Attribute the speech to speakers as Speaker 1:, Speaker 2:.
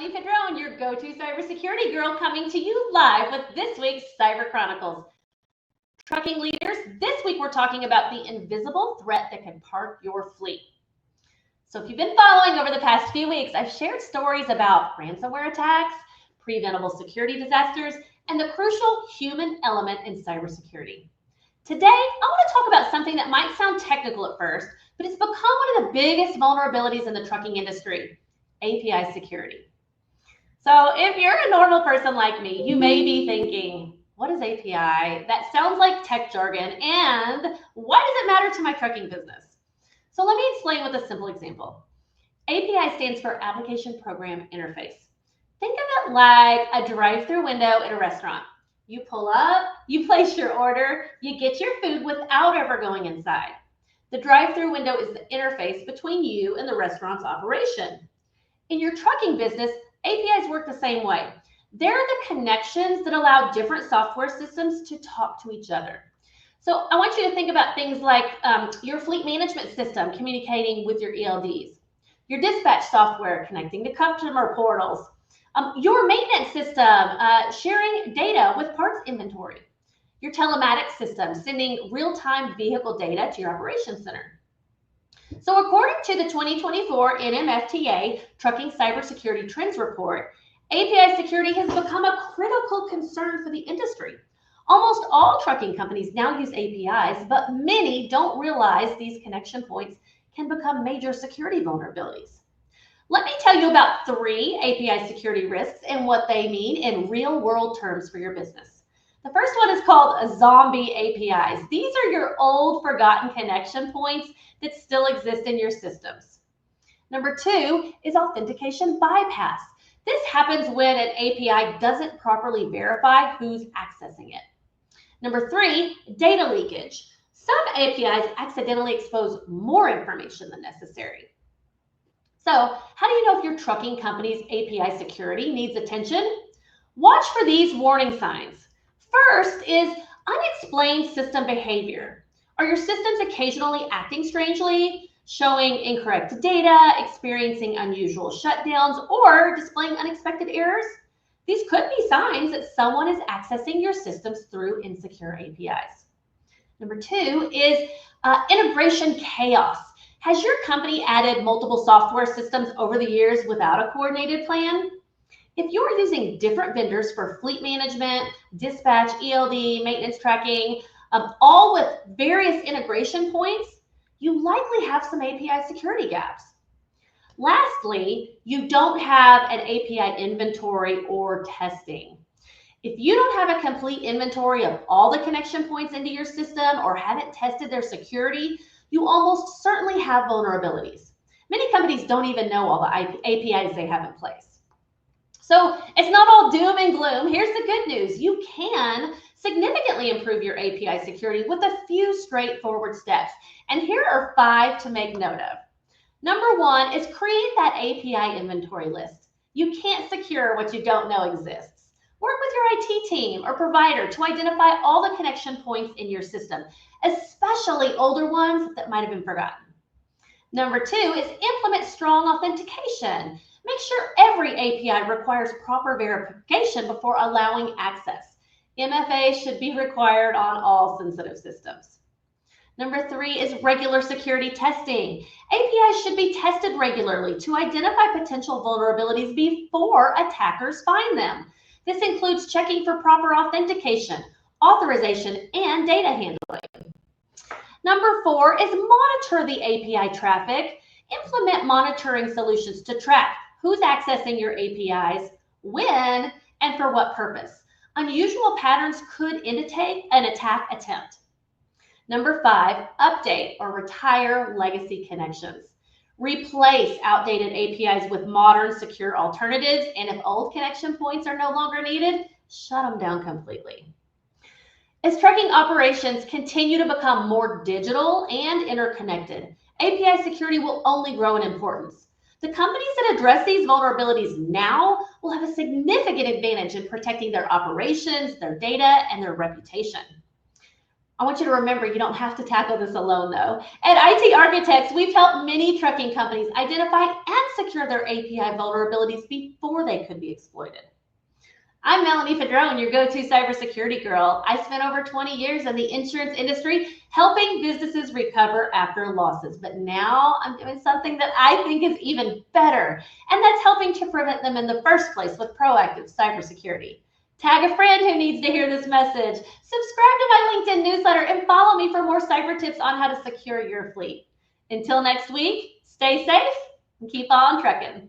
Speaker 1: Melanie Padron, your go-to cybersecurity girl, coming to you live with this week's Cyber Chronicles. Trucking leaders, this week we're talking about the invisible threat that can park your fleet. So if you've been following over the past few weeks, I've shared stories about ransomware attacks, preventable security disasters, and the crucial human element in cybersecurity. Today, I want to talk about something that might sound technical at first, but it's become one of the biggest vulnerabilities in the trucking industry: API security. So if you're a normal person like me, you may be thinking, what is API? That sounds like tech jargon, and why does it matter to my trucking business? So let me explain with a simple example. API stands for Application Program Interface. Think of it like a drive-thru window in a restaurant. You pull up, you place your order, you get your food without ever going inside. The drive-thru window is the interface between you and the restaurant's operation. In your trucking business, APIs work the same way. They're the connections that allow different software systems to talk to each other. So I want you to think about things like your fleet management system communicating with your ELDs, your dispatch software connecting to customer portals, your maintenance system sharing data with parts inventory, your telematics system sending real-time vehicle data to your operations center. So according to the 2024 NMFTA Trucking Cybersecurity Trends Report, API security has become a critical concern for the industry. Almost all trucking companies now use APIs, but many don't realize these connection points can become major security vulnerabilities. Let me tell you about 3 API security risks and what they mean in real-world terms for your business. The first one is called zombie APIs. These are your old, forgotten connection points that still exist in your systems. Number 2 is authentication bypass. This happens when an API doesn't properly verify who's accessing it. Number 3, data leakage. Some APIs accidentally expose more information than necessary. So how do you know if your trucking company's API security needs attention? Watch for these warning signs. First is unexplained system behavior. Are your systems occasionally acting strangely, showing incorrect data, experiencing unusual shutdowns, or displaying unexpected errors? These could be signs that someone is accessing your systems through insecure APIs. Number 2 is integration chaos. Has your company added multiple software systems over the years without a coordinated plan? If you're using different vendors for fleet management, dispatch, ELD, maintenance tracking, all with various integration points, you likely have some API security gaps. Lastly, you don't have an API inventory or testing. If you don't have a complete inventory of all the connection points into your system or haven't tested their security, you almost certainly have vulnerabilities. Many companies don't even know all the APIs they have in place. So it's not all doom and gloom. Here's the good news. You can significantly improve your API security with a few straightforward steps. And here are 5 to make note of. Number 1 is create that API inventory list. You can't secure what you don't know exists. Work with your IT team or provider to identify all the connection points in your system, especially older ones that might have been forgotten. Number 2 is implement strong authentication. Make sure every API requires proper verification before allowing access. MFA should be required on all sensitive systems. Number 3 is regular security testing. APIs should be tested regularly to identify potential vulnerabilities before attackers find them. This includes checking for proper authentication, authorization, and data handling. Number 4 is monitor the API traffic. Implement monitoring solutions to track who's accessing your APIs, when, and for what purpose. Unusual patterns could indicate an attack attempt. Number 5, update or retire legacy connections. Replace outdated APIs with modern, secure alternatives, and if old connection points are no longer needed, shut them down completely. As trucking operations continue to become more digital and interconnected, API security will only grow in importance. The companies that address these vulnerabilities now will have a significant advantage in protecting their operations, their data, and their reputation. I want you to remember you don't have to tackle this alone though. At IT Architects, we've helped many trucking companies identify and secure their API vulnerabilities before they could be exploited. I'm Melanie Padron, your go-to cybersecurity girl. I spent over 20 years in the insurance industry helping businesses recover after losses, but now I'm doing something that I think is even better, and that's helping to prevent them in the first place with proactive cybersecurity. Tag a friend who needs to hear this message. Subscribe to my LinkedIn newsletter and follow me for more cyber tips on how to secure your fleet. Until next week, stay safe and keep on trucking.